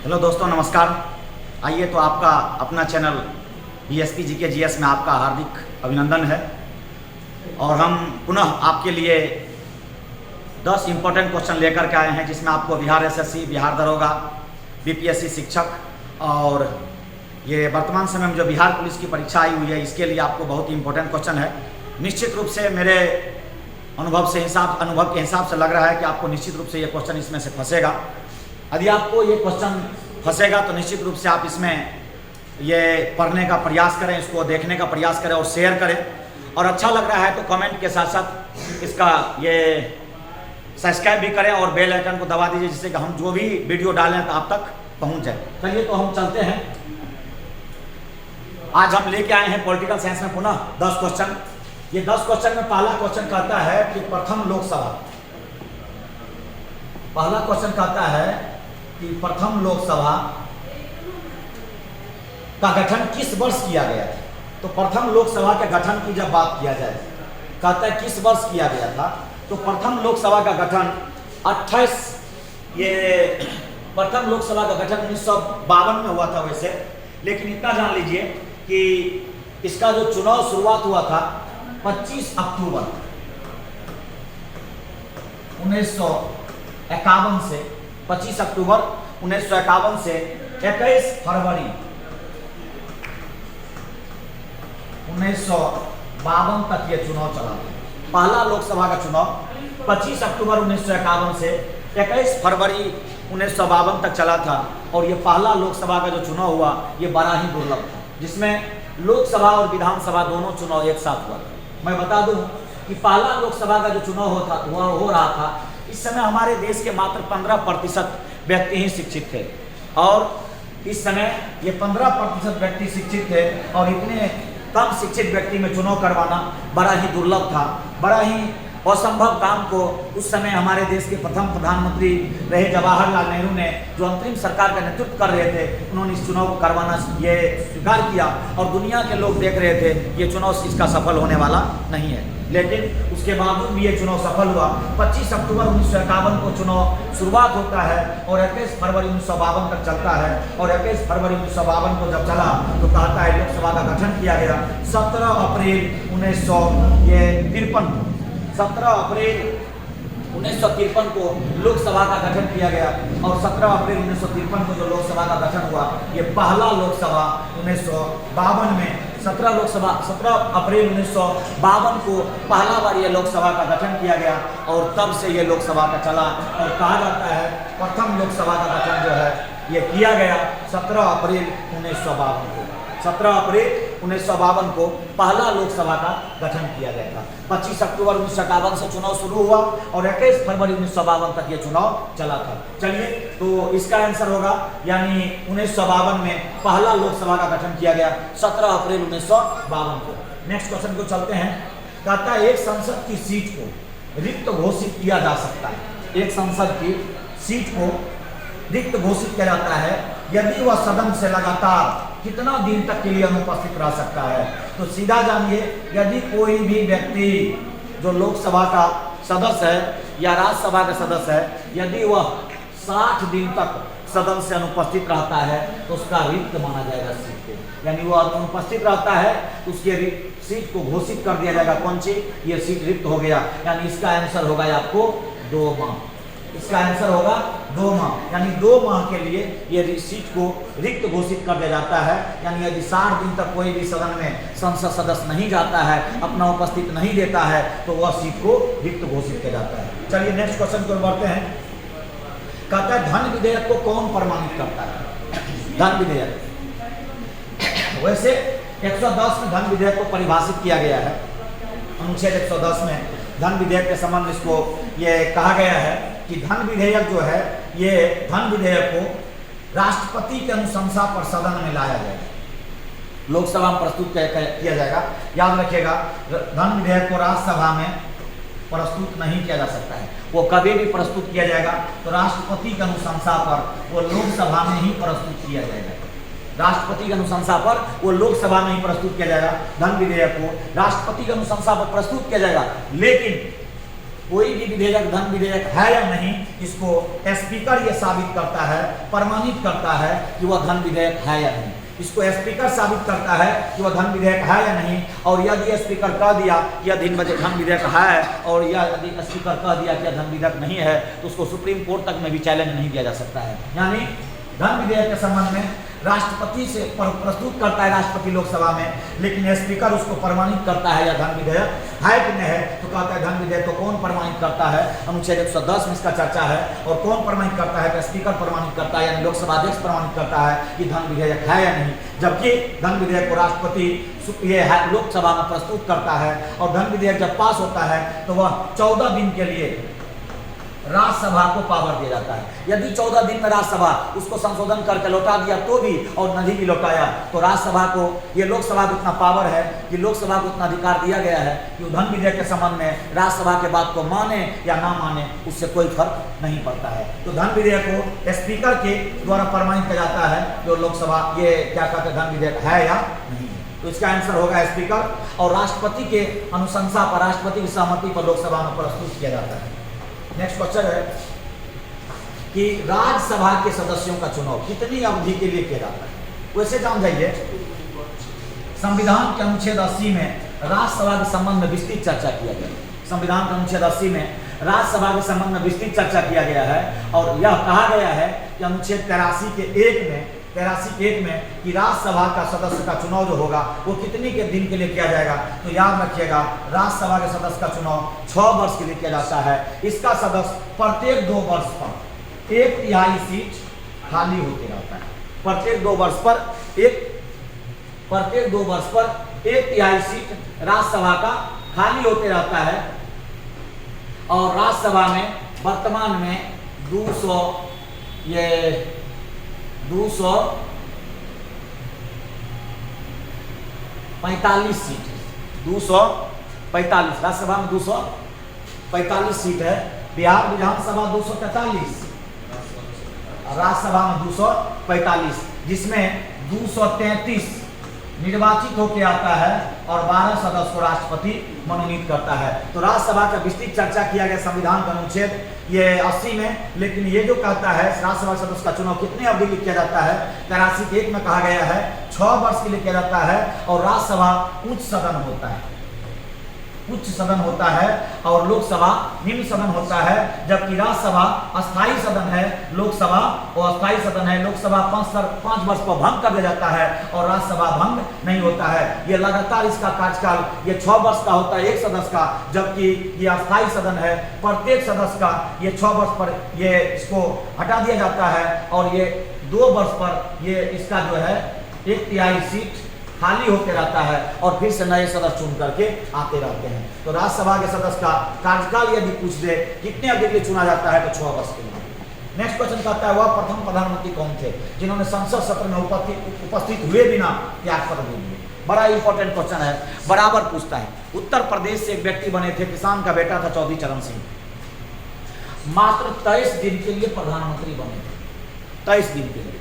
Hello दोस्तों, नमस्कार। आइए तो आपका अपना चैनल BSP GK GS में आपका हार्दिक अभिनंदन है और हम पुनः आपके लिए 10 इम्पोर्टेंट क्वेश्चन लेकर के आए हैं, जिसमें आपको बिहार SSC, बिहार दरोगा, BPSC शिक्षक और ये वर्तमान समय में जो बिहार पुलिस की परीक्षा आई हुई है, इसके लिए आपको बहुत ही इम्पोर्टेंट क्वेश्चन है। निश्चित रूप से मेरे अनुभव के हिसाब से लग रहा है कि आपको निश्चित रूप से ये क्वेश्चन इसमें से फंसेगा। यदि आपको ये क्वेश्चन फंसेगा तो निश्चित रूप से आप इसमें ये पढ़ने का प्रयास करें, इसको देखने का प्रयास करें और शेयर करें। और अच्छा लग रहा है तो कमेंट के साथ साथ इसका ये सब्सक्राइब भी करें और बेल आइकन को दबा दीजिए, जिससे कि हम जो भी वीडियो डालें तो आप तक पहुंच जाए। चलिए तो हम चलते हैं। आज हम लेके आए हैं पॉलिटिकल साइंस में पुनः 10 क्वेश्चन। ये 10 क्वेश्चन में पहला क्वेश्चन कहता है कि प्रथम लोकसभा का गठन किस वर्ष किया गया था। तो प्रथम लोकसभा के गठन की जब बात किया जाए, कहता है किस वर्ष किया गया था, तो प्रथम लोकसभा का गठन 1952 में हुआ था वैसे। लेकिन इतना जान लीजिए कि इसका जो चुनाव शुरुआत हुआ था 25 अक्टूबर 1951 से 25 अक्टूबर 1951 से 21 फरवरी 1952 तक ये चुनाव चला था। पहला लोकसभा का चुनाव 25 अक्टूबर 1951 से 21 फरवरी 1952 तक चला था। और ये पहला लोकसभा का जो चुनाव हुआ ये बड़ा ही दुर्लभ था, जिसमें लोकसभा और विधानसभा दोनों चुनाव एक साथ हुआ था। मैं बता दूं कि पहला लोकसभा का जो चुनाव हो रहा था, इस समय हमारे देश के मात्र 15% व्यक्ति ही शिक्षित थे। और इस समय ये 15% व्यक्ति शिक्षित थे और इतने कम शिक्षित व्यक्ति में चुनाव करवाना बड़ा ही दुर्लभ था, बड़ा ही असंभव काम को उस समय हमारे देश के प्रथम प्रधानमंत्री रहे जवाहरलाल नेहरू ने, जो अंतरिम सरकार का नेतृत्व कर रहे थे, उन्होंने इस चुनाव को करवाना ये स्वीकार किया। और दुनिया के लोग देख रहे थे ये चुनाव इसका सफल होने वाला नहीं है, लेकिन उसके बावजूद भी ये चुनाव सफल हुआ। 25 अक्टूबर 1951 को चुनाव शुरुआत होता है और 21 फरवरी 1952 तक चलता है। और 21 फरवरी 1952 को जब चला तो कहता है लोकसभा का गठन किया गया 17 अप्रैल 1953 को लोकसभा का गठन किया गया। और 17 अप्रैल 1953 को जो लोकसभा का गठन हुआ, ये पहला लोकसभा 1952 में 17 अप्रैल 1952 को पहला बार ये लोकसभा का गठन किया गया। और तब से ये लोकसभा का चला और कहा जाता है प्रथम लोकसभा का गठन जो है ये किया गया 17 अप्रैल 1952 को। 17 अप्रैल 1952 को पहला लोकसभा का गठन किया गया था। 25 अक्टूबर 1951 से चुनाव शुरू हुआ और 21 फरवरी 1952 तक ये चुनाव चला था। चलिए तो इसका आंसर होगा, यानी 1952 में पहला लोकसभा का गठन किया गया 17 अप्रैल 1952 को। नेक्स्ट क्वेश्चन को चलते हैं। कहता है एक संसद की सीट को रिक्त घोषित किया जा सकता है। एक संसद की सीट को रिक्त घोषित किया जाता है यदि वह सदन से लगातार कितना दिन तक के लिए अनुपस्थित रह सकता है। तो सीधा जानिए, यदि कोई भी व्यक्ति जो लोकसभा का सदस्य है या राज्यसभा का सदस्य है, यदि वह 60 दिन तक सदन से अनुपस्थित रहता है तो उसका रिक्त माना जाएगा सीट को। यानी वह अनुपस्थित रहता है तो उसके सीट को घोषित कर दिया जाएगा। कौन सी? ये सीट रिक्त हो गया। यानी इसका आंसर होगा आपको 2 माह। इसका आंसर होगा 2 माह, यानी 2 माह के लिए ये सीट को रिक्त घोषित कर दिया जाता है। यानी यदि 60 दिन तक कोई भी सदन में संसद सदस्य नहीं जाता है, अपना उपस्थित नहीं देता है, तो वह सीट को रिक्त घोषित किया जाता है। चलिए नेक्स्ट क्वेश्चन को बढ़ते हैं। कहता है धन विधेयक को कौन प्रमाणित करता है? धन विधेयक, वैसे 110 में धन विधेयक को परिभाषित किया गया है। अनुच्छेद 110 में धन विधेयक के संबंध इसको ये कहा गया है कि धन विधेयक जो है, ये धन विधेयक को राष्ट्रपति के अनुशंसा पर सदन में लाया जाएगा, लोकसभा में प्रस्तुत किया जाएगा। याद रखिएगा, धन विधेयक को राज्यसभा में प्रस्तुत नहीं किया जा सकता है, वो कभी भी प्रस्तुत किया जाएगा तो राष्ट्रपति के अनुशंसा पर वो लोकसभा में ही प्रस्तुत किया जाएगा। राष्ट्रपति की अनुशंसा पर वो लोकसभा में ही प्रस्तुत किया जाएगा। धन विधेयक को राष्ट्रपति की अनुशंसा पर प्रस्तुत किया जाएगा, लेकिन कोई भी विधेयक धन विधेयक है या नहीं, इसको स्पीकर ये साबित करता है, प्रमाणित करता है कि वह धन विधेयक है या नहीं। इसको स्पीकर साबित करता है कि वह धन विधेयक है या नहीं। और यदि स्पीकर कह दिया कि यह धन विधेयक है और यदि स्पीकर कह दिया कि यह धन विधेयक नहीं है, तो उसको सुप्रीम कोर्ट तक में भी चैलेंज नहीं किया जा सकता है। यानी धन विधेयक के संबंध में राष्ट्रपति से प्रस्तुत करता है राष्ट्रपति लोकसभा में, लेकिन स्पीकर उसको प्रमाणित करता है या धन विधेयक है कि नहीं है, तो कहता है धन विधेयक तो कौन प्रमाणित करता है, अनुच्छेद 110 में इसका चर्चा है। और कौन प्रमाणित करता है, तो स्पीकर प्रमाणित करता है, यानी लोकसभा अध्यक्ष प्रमाणित करता है कि धन विधेयक है या नहीं। जबकि धन विधेयक को राष्ट्रपति ये लोकसभा में प्रस्तुत करता है, और धन विधेयक जब पास होता है तो वह 14 दिन के लिए राज्यसभा को पावर दिया जाता है। यदि 14 दिन में राज्यसभा उसको संशोधन करके लौटा दिया तो भी, और नहीं भी लौटाया, तो राज्यसभा को, ये लोकसभा को इतना पावर है कि लोकसभा को इतना अधिकार दिया गया है कि धन विधेयक के संबंध में राज्यसभा के बात को माने या ना माने, उससे कोई फर्क नहीं पड़ता है। तो धन विधेयक को स्पीकर के द्वारा प्रमाणित किया जाता है, जो लोकसभा ये क्या कहते हैं, धन विधेयक है या नहीं। तो इसका आंसर होगा स्पीकर, और राष्ट्रपति के अनुशंसा पर, राष्ट्रपति की सहमति पर लोकसभा में प्रस्तुत किया जाता है। नेक्स्ट क्वेश्चन है कि राज्यसभा के सदस्यों का चुनाव कितनी अवधि के लिए किया जाता है। वैसे जान जाइए, संविधान के अनुच्छेद 80 में राज्यसभा के संबंध में विस्तृत चर्चा किया गया है। संविधान के अनुच्छेद 80 में राज्यसभा के संबंध में विस्तृत चर्चा किया गया है, और यह कहा गया है कि अनुच्छेद 83 के 1 में कि राज्यसभा का सदस्य का चुनाव जो होगा वो कितने के दिन के लिए किया जाएगा। तो याद रखिएगा, राज्यसभा के सदस्य का चुनाव 6 वर्ष के लिए किया जाता है। इसका सदस्य प्रत्येक 2 वर्ष पर 1/3 सीट खाली होते रहता है। प्रत्येक 2 वर्ष पर 1/3 सीट राज्यसभा का खाली होते रहता है। और राज्यसभा में वर्तमान में 245 सीट है। 245 राज्यसभा में 245 सीट है। बिहार विधानसभा 243, राज्यसभा में 245, जिसमें 233 निर्वाचित होकर आता है और 12 सदस्य को राष्ट्रपति मनोनीत करता है। तो राज्यसभा का विस्तृत चर्चा किया गया संविधान का अनुच्छेद ये 80 में, लेकिन ये जो कहता है राज्यसभा सदस्य का चुनाव कितने अवधि के लिए किया जाता है, 83 के 1 में कहा गया है 6 वर्ष के लिए किया जाता है। और राज्यसभा उच्च सदन होता है, उच्च सदन होता है, और लोकसभा निम्न सदन होता है। जबकि राज्यसभा अस्थायी सदन है, लोकसभा वो अस्थायी सदन है। लोकसभा 5 वर्ष पर भंग कर दिया जाता है, और राज्यसभा भंग नहीं होता है। ये लगातार इसका कार्यकाल ये 6 वर्ष का होता है एक सदस्य का, जबकि ये अस्थायी सदन है। प्रत्येक सदस्य का ये 6 वर्ष पर ये इसको हटा दिया जाता है, और ये 2 वर्ष पर ये इसका जो है 1/3 सीट खाली होते रहता है, और फिर से नए सदस्य चुन करके आते रहते हैं। तो राज्यसभा के सदस्य का कार्यकाल यदि पूछ दे कितने अवधि के लिए चुना जाता है, तो 6 वर्ष के लिए। नेक्स्ट क्वेश्चन कहता है, वह प्रथम प्रधानमंत्री कौन थे जिन्होंने संसद सत्र में उपस्थित हुए बिना त्यागपत्र दे दिए। बड़ा इंपॉर्टेंट क्वेश्चन है, बराबर पूछता है। उत्तर प्रदेश से एक व्यक्ति बने थे, किसान का बेटा था चौधरी चरण सिंह। मात्र 23 दिन के लिए प्रधानमंत्री बने थे, 23 दिन के लिए।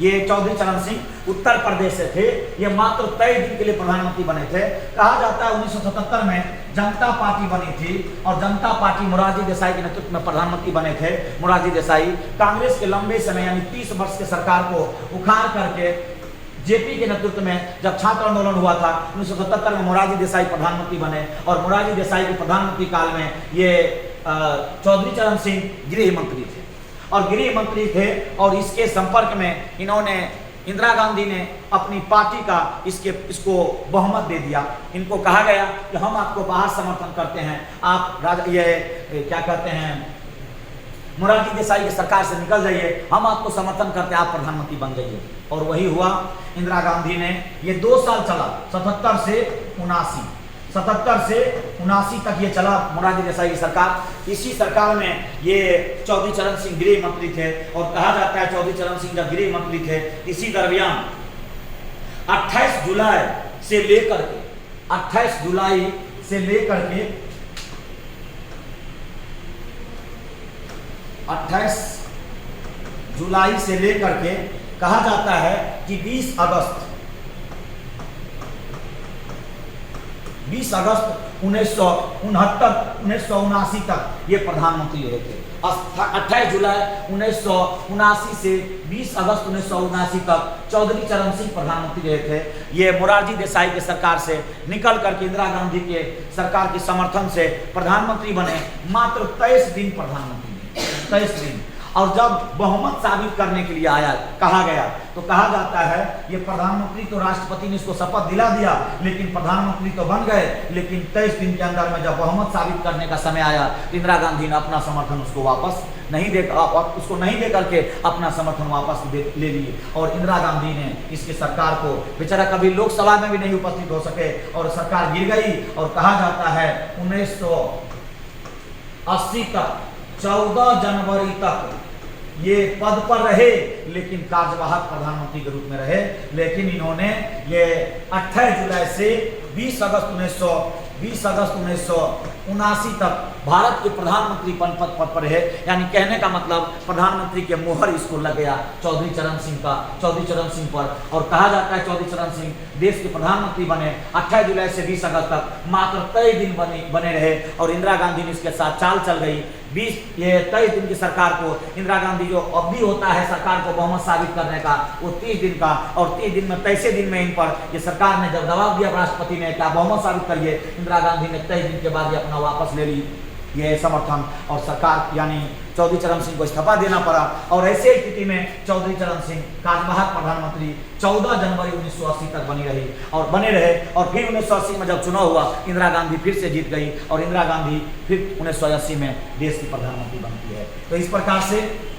ये चौधरी चरण सिंह उत्तर प्रदेश से थे, ये मात्र 23 दिन के लिए प्रधानमंत्री बने थे। कहा जाता है 1977 में जनता पार्टी बनी थी, और जनता पार्टी मोरारजी देसाई के नेतृत्व में प्रधानमंत्री बने थे। मोरारजी देसाई कांग्रेस के लंबे समय यानी 30 वर्ष के सरकार को उखाड़ करके जेपी के नेतृत्व में जब छात्र आंदोलन हुआ था 1977 में मोरारजी देसाई प्रधानमंत्री बने, और मोरारजी देसाई के प्रधानमंत्री काल में ये चौधरी चरण सिंह गृह मंत्री थे, और गृह मंत्री थे। और इसके संपर्क में इन्होंने, इंदिरा गांधी ने अपनी पार्टी का इसको बहुमत दे दिया। इनको कहा गया कि हम आपको बाहर समर्थन करते हैं, आप ये क्या कहते हैं, मोरारजी देसाई की सरकार से निकल जाइए, हम आपको समर्थन करते हैं, आप प्रधानमंत्री बन जाइए। और वही हुआ। इंदिरा गांधी ने, ये 2 साल चला, 77 से 79 तक ये चला मोरारजी देसाई की सरकार। इसी सरकार में ये चौधरी चरण सिंह गृह मंत्री थे, और कहा जाता है चौधरी चरण सिंह जब गृह मंत्री थे, इसी दरमियान 28 जुलाई से लेकर के 28 जुलाई से लेकर के 28 जुलाई से लेकर के कहा जाता है कि 20 अगस्त 1979 तक ये प्रधानमंत्री रहे थे। 28 जुलाई 1979 से 20 अगस्त 1979 तक चौधरी चरण सिंह प्रधानमंत्री रहे थे। ये मोरारजी देसाई के सरकार से निकल करके इंदिरा गांधी के सरकार के समर्थन से प्रधानमंत्री बने। मात्र 23 दिन प्रधानमंत्री, 23 दिन। और जब बहुमत साबित करने के लिए आया, कहा गया, तो कहा जाता है ये प्रधानमंत्री तो राष्ट्रपति ने इसको शपथ दिला दिया, लेकिन प्रधानमंत्री तो बन गए, लेकिन 23 दिन के अंदर में जब बहुमत साबित करने का समय आया, इंदिरा गांधी ने अपना समर्थन उसको वापस नहीं दे करके अपना समर्थन वापस ले लिए। और इंदिरा गांधी ने इसकी सरकार को, बेचारा कभी लोकसभा में भी नहीं उपस्थित हो सके और सरकार गिर गई। और कहा जाता है 1980 तक 14 जनवरी तक ये पद पर रहे, लेकिन कार्यवाहक प्रधानमंत्री के रूप में रहे। लेकिन इन्होंने ये 28 जुलाई से 20 अगस्त 1979 तक भारत के प्रधानमंत्री पद पर रहे। यानी कहने का मतलब प्रधानमंत्री के मोहर इसको लग गया चौधरी चरण सिंह पर। और कहा जाता है चौधरी चरण सिंह देश के प्रधानमंत्री बने 28 जुलाई से 20 अगस्त तक, मात्र 23 दिन बने रहे। और इंदिरा गांधी ने इसके साथ चाल चल गई। 23 दिन की सरकार को इंदिरा गांधी जो अवधि होता है सरकार को बहुमत साबित करने का, वो 30 दिन का। और 30 दिन में 23 दिन में इन पर ये सरकार ने जब दबाव दिया राष्ट्रपति ने क्या बहुमत साबित करिए, इंदिरा गांधी ने 23 दिन के बाद ये अपना वापस ले ली ये समर्थन। और सरकार यानी चौधरी चरण सिंह को इस्तीफा देना पड़ा। और ऐसे स्थिति में चौधरी चरण सिंह कार्यवाहक प्रधानमंत्री 14 जनवरी 1980 तक बने रहे। और फिर 1980 में जब चुनाव हुआ, इंदिरा गांधी फिर से जीत गई और इंदिरा गांधी फिर 1980 में देश की प्रधानमंत्री बनती है। तो इस प्रकार से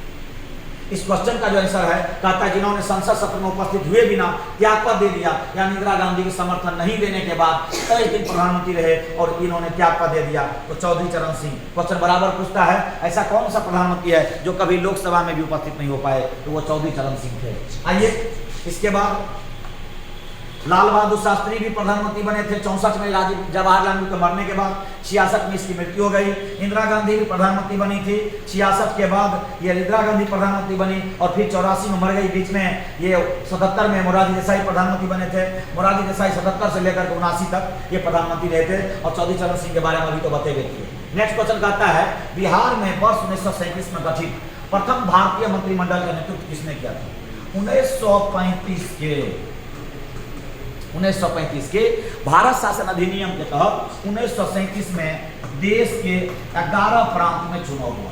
इस क्वेश्चन का जो आंसर है, कहता है जिन्होंने संसद सत्र में उपस्थित हुए बिना त्यागपत्र दे दिया, यानी इंदिरा गांधी के समर्थन नहीं देने के बाद 23 दिन प्रधानमंत्री रहे और इन्होंने त्यागपत्र दे दिया, तो चौधरी चरण सिंह। क्वेश्चन बराबर पूछता है ऐसा कौन सा प्रधानमंत्री है जो कभी लोकसभा में भी उपस्थित नहीं हो पाए, तो वो चौधरी चरण सिंह थे। आइए इसके बाद लाल बहादुर शास्त्री भी प्रधानमंत्री बने थे 64 में जवाहरलाल नेहरू के मरने के बाद। 66 में इसकी मृत्यु हो गई। इंदिरा गांधी भी प्रधानमंत्री बनी थी 66 के बाद, ये इंदिरा गांधी प्रधानमंत्री बनी और फिर 84 में मर गई। बीच में ये 77 में मोरारजी देसाई प्रधानमंत्री बने थे। मोरारजी देसाई 77 से लेकर 79 तक ये प्रधानमंत्री रहे थे। और चौधरी चरण सिंह के बारे में अभी तो बते गए थे। नेक्स्ट क्वेश्चन कहता है बिहार में वर्ष 1937 में गठित प्रथम भारतीय मंत्रिमंडल का नेतृत्व किसने किया था? 1935 के भारत शासन अधिनियम के तहत 1937 में देश के 11 प्रांत में चुनाव हुआ।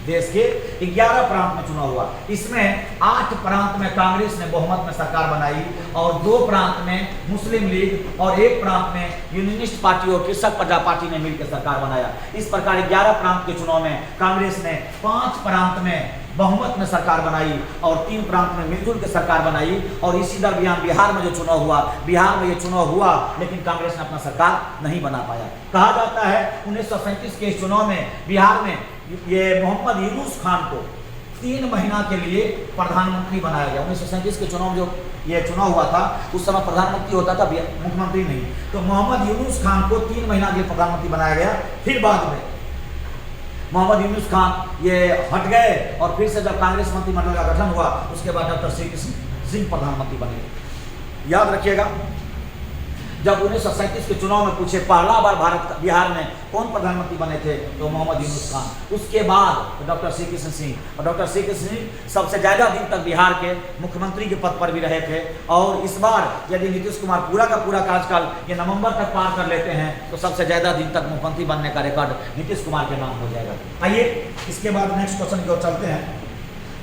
देश के 11 प्रांत में चुनाव हुआ। इसमें 8 प्रांत में कांग्रेस ने बहुमत में सरकार बनाई और 2 प्रांत में मुस्लिम लीग और 1 प्रांत में यूनियनिस्ट पार्टी और कृषक प्रजा पार्टी ने मिलकर सरकार बनाया। इस प्रकार 11 प्रांत के चुनाव में कांग्रेस ने 5 प्रांत में बहुमत में सरकार बनाई और 3 प्रांत में मिलजुल के सरकार बनाई। और इसी दरमियान बिहार में जो चुनाव हुआ, बिहार में ये चुनाव हुआ, लेकिन कांग्रेस ने अपना सरकार नहीं बना पाया। कहा जाता है 1937 के चुनाव में बिहार में ये मोहम्मद यूनुस खान को 3 महीना के लिए प्रधानमंत्री बनाया गया। 1937 के चुनाव जो ये चुनाव हुआ था, उस समय प्रधानमंत्री होता था, मुख्यमंत्री नहीं। तो मोहम्मद यूनुस खान को 3 महीना के लिए प्रधानमंत्री बनाया गया। फिर बाद में मोहम्मद यूनुस खान ये हट गए और फिर से जब कांग्रेस मंत्रिमंडल का गठन हुआ, उसके बाद डॉक्टर श्रीकृष्ण सिंह प्रधानमंत्री बने। याद रखिएगा, जब 1937 के चुनाव में पूछे पहला बार बिहार में कौन प्रधानमंत्री बने थे, तो मोहम्मद यूनुस खान। उसके बाद डॉक्टर श्रीकृष्ण सिंह, और डॉक्टर श्रीकृष्ण सिंह सबसे ज़्यादा दिन तक बिहार के मुख्यमंत्री के पद पर भी रहे थे। और इस बार यदि नीतीश कुमार पूरा का पूरा कार्यकाल ये नवंबर तक पार कर लेते हैं, तो सबसे ज़्यादा दिन तक मुख्यमंत्री बनने का रिकॉर्ड नीतीश कुमार के नाम हो जाएगा। आइए इसके बाद नेक्स्ट क्वेश्चन की ओर चलते हैं।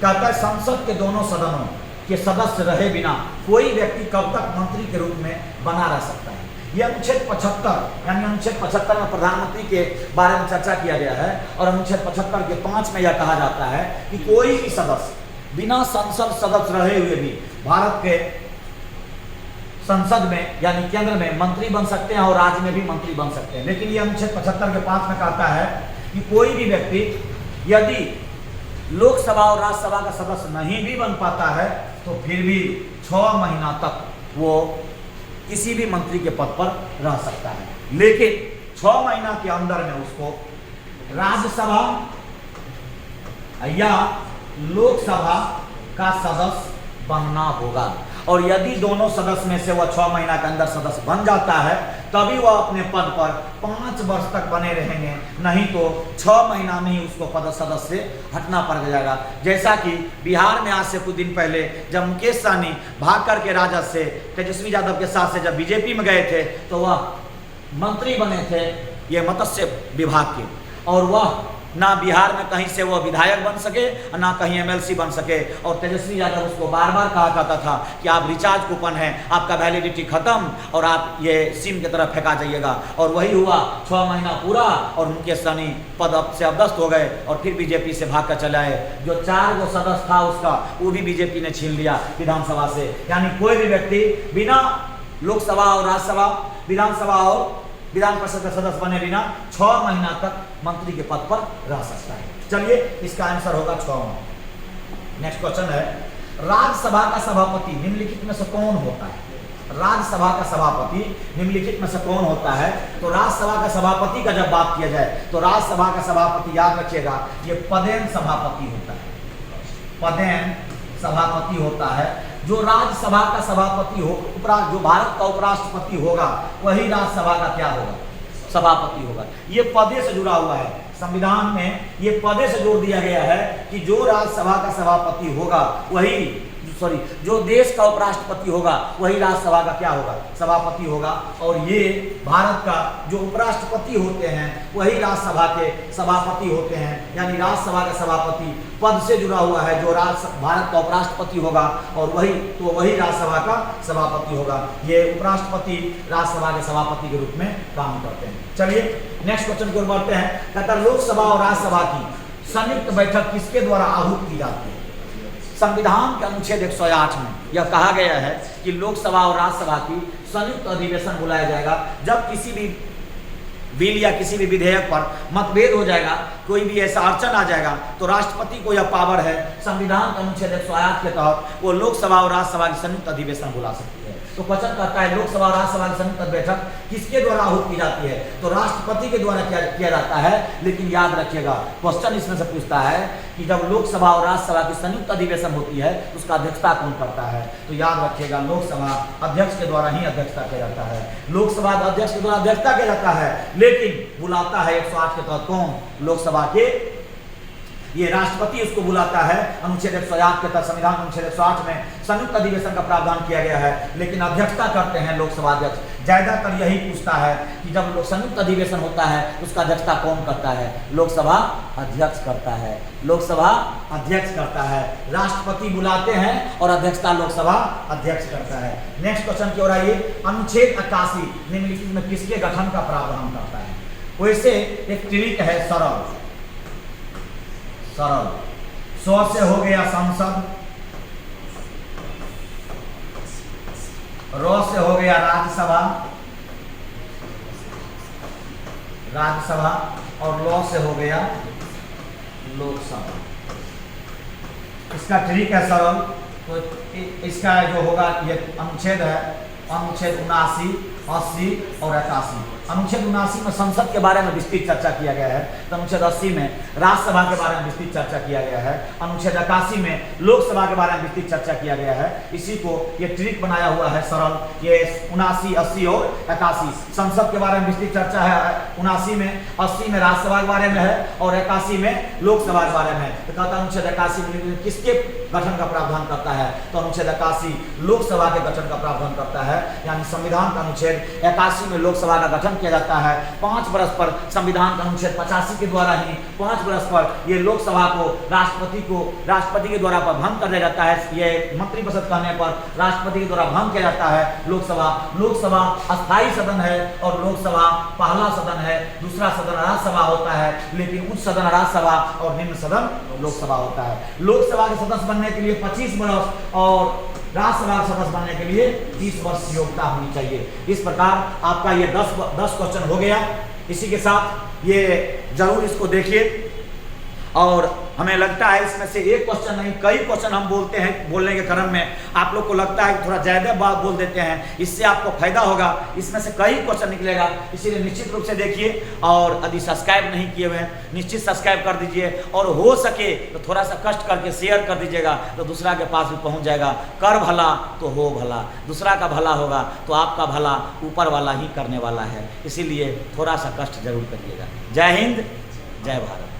कहता है संसद के दोनों सदनों के सदस्य रहे बिना कोई व्यक्ति कब तक मंत्री के रूप में बना रह सकता है? यह अनुच्छेद 75 यानी अनुच्छेद 75 में प्रधानमंत्री के बारे में चर्चा किया गया है। और अनुच्छेद 75 के 5 में यह कहा जाता है कि कोई भी सदस्य बिना संसद सदस्य रहे हुए भी भारत के संसद में यानी केंद्र में मंत्री बन सकते हैं और राज्य में भी मंत्री बन सकते हैं। लेकिन यह अनुच्छेद 75 के 5 में कहता है कि कोई भी व्यक्ति यदि लोकसभा और राज्यसभा का सदस्य नहीं भी बन पाता है, तो फिर भी 6 महीना तक वो किसी भी मंत्री के पद पर रह सकता है। लेकिन 6 महीना के अंदर में उसको राज्यसभा या लोकसभा का सदस्य बनना होगा। और यदि दोनों सदस्य में से वह 6 महीना के अंदर सदस्य बन जाता है, तभी वह अपने पद पर 5 वर्ष तक बने रहेंगे, नहीं तो 6 महीना में ही उसको पद सदस्य से हटना पड़ जाएगा। जैसा कि बिहार में आज से कुछ दिन पहले जब मुकेश सहनी भाग करके राजद से तेजस्वी यादव के साथ से जब बीजेपी में गए थे तो वह मंत्री बने थे ये मत्स्य विभाग के, और वह ना बिहार में कहीं से वो विधायक बन सके ना कहीं एमएलसी बन सके। और तेजस्वी यादव उसको बार बार कहा करता था कि आप रिचार्ज कूपन है, आपका वैलिडिटी खत्म और आप ये सिम की तरफ फेंका जाइएगा। और वही हुआ, 6 महीना पूरा और मुकेश सहनी पद से अवदस्त हो गए और फिर बीजेपी से भाग कर चले आए। जो 4 गो सदस्य था उसका वो भी बीजेपी ने छीन लिया विधानसभा से। यानी कोई भी व्यक्ति बिना लोकसभा और राज्यसभा, विधानसभा और विधान परिषद का सदस्य बने बिना 6 महीना तक मंत्री के पद पर रह सकता है। चलिए इसका आंसर होगा 6 माह। नेक्स्ट क्वेश्चन है, राज्यसभा का सभापति निम्नलिखित में से कौन होता है? राज्यसभा का सभापति निम्नलिखित में से कौन होता है? तो राज्यसभा का सभापति का जब बात किया जाए तो राज्यसभा का सभापति याद रखिएगा ये पदेन सभापति होता है। पदेन सभापति होता है। जो राज्यसभा का सभापति हो, जो भारत का उपराष्ट्रपति होगा वही राज्यसभा का क्या होगा? सभापति होगा। ये पदे से जुड़ा हुआ है, संविधान में ये पदे से जोड़ दिया गया है कि जो राज्यसभा का सभापति होगा वही जो देश का उपराष्ट्रपति होगा वही राज्यसभा का क्या होगा? सभापति होगा। और ये भारत का जो उपराष्ट्रपति होते हैं वही राज्यसभा के सभापति होते हैं। यानी राज्यसभा का सभापति पद से जुड़ा हुआ है, जो भारत का उपराष्ट्रपति होगा और वही राज्यसभा का सभापति होगा। ये उपराष्ट्रपति राज्यसभा के सभापति के रूप में काम करते हैं। चलिए नेक्स्ट क्वेश्चन की ओर बढ़ते हैं। कहता है लोकसभा और राज्यसभा की संयुक्त बैठक किसके द्वारा आहूत की जाती है? संविधान के अनुच्छेद 108 में यह कहा गया है कि लोकसभा और राज्यसभा की संयुक्त अधिवेशन बुलाया जाएगा जब किसी भी बिल या किसी भी विधेयक पर मतभेद हो जाएगा, कोई भी ऐसा अड़चन आ जाएगा तो राष्ट्रपति को यह पावर है, संविधान के अनुच्छेद 108 के तहत वो लोकसभा और राज्यसभा की संयुक्त अधिवेशन बुला सकती है। तो क्वेश्चन कहता है लोकसभा और राज्यसभा की संयुक्त बैठक किसके द्वारा आहूत की जाती है? तो राष्ट्रपति के द्वारा किया जाता है। लेकिन याद रखिएगा क्वेश्चन इसमें से पूछता है कि जब लोकसभा और राज्यसभा की संयुक्त अधिवेशन होती है तो उसका अध्यक्षता कौन करता है? तो याद रखिएगा लोकसभा अध्यक्ष के द्वारा ही अध्यक्षता किया जाता है। लोकसभा अध्यक्ष के द्वारा अध्यक्षता किया जाता है, लेकिन बुलाता है 108 के तहत कौन? लोकसभा के ये राष्ट्रपति उसको बुलाता है। अनुच्छेद 108 के तहत संविधान अनुच्छेद 108 में संयुक्त अधिवेशन का प्रावधान किया गया है, लेकिन अध्यक्षता करते हैं लोकसभा अध्यक्ष। ज्यादातर यही पूछता है कि जब संयुक्त अधिवेशन होता है उसका अध्यक्षता कौन करता है? लोकसभा अध्यक्ष करता है। लोकसभा अध्यक्ष करता है, राष्ट्रपति बुलाते हैं और अध्यक्षता लोकसभा अध्यक्ष करता है। नेक्स्ट क्वेश्चन की ओर आइए। अनुच्छेद 81 निम्नलिखित में किसके गठन का प्रावधान करता है? वैसे एक ट्रिक है सरल। स्व से हो गया संसद, र से हो गया राज्यसभा और ल से हो गया लोकसभा। इसका ट्रिक है सरल। तो इसका जो होगा ये अनुच्छेद है, अनुच्छेद 79, 80 और 81। अनुच्छेद 79 में संसद के बारे में विस्तृत चर्चा किया गया है, तो अनुच्छेद 80 में राज्यसभा के बारे में विस्तृत चर्चा किया गया है, अनुच्छेद 81 में लोकसभा के बारे में विस्तृत चर्चा किया गया है। इसी को ये ट्रिक बनाया हुआ है सरल। ये 79, 80 और 81 संसद के बारे में विस्तृत चर्चा है 79 में, 80 में राज्यसभा के बारे में है और 81 में लोकसभा के बारे में है। तो कहता अनुच्छेद 81 में किसके गठन का प्रावधान करता है? तो अनुच्छेद 81 लोकसभा के गठन का प्रावधान करता है। यानी संविधान का अनुच्छेद 81 में लोकसभा का गठन किया जाता है। 5 वर्ष पर संविधान का अनुच्छेद 85 के द्वारा ही 5 वर्ष पर ये लोकसभा को राष्ट्रपति के द्वारा भंग कर दिया जाता है। ये मंत्रिपरिषद कहने पर राष्ट्रपति के द्वारा भंग किया जाता है। लोकसभा अस्थायी सदन है और लोकसभा पहला सदन है, दूसरा सदन राज्यसभा होता है, लेकिन उच्च सदन राज्यसभा और निम्न सदन लोकसभा होता है। लोकसभा के सदस्य बनने के लिए 25 वर्ष और राज्यसभा के सदस्य बनने के लिए 30 वर्ष की योग्यता होनी चाहिए। इस प्रकार आपका ये 10 क्वेश्चन हो गया। इसी के साथ ये जरूर इसको देखिए। और हमें लगता है इसमें से एक क्वेश्चन नहीं कई क्वेश्चन हम बोलते हैं, बोलने के क्रम में आप लोग को लगता है कि थोड़ा ज़्यादा बात बोल देते हैं, इससे आपको फायदा होगा। इसमें से कई क्वेश्चन निकलेगा, इसीलिए निश्चित रूप से देखिए। और यदि सब्सक्राइब नहीं किए हुए हैं निश्चित सब्सक्राइब कर दीजिए, और हो सके तो थोड़ा सा कष्ट करके शेयर कर दीजिएगा, तो दूसरा के पास भी पहुँच जाएगा। कर भला तो हो भला, दूसरा का भला होगा तो आपका भला ऊपर वाला ही करने वाला है, इसीलिए थोड़ा सा कष्ट जरूर करिएगा। जय हिंद, जय भारत।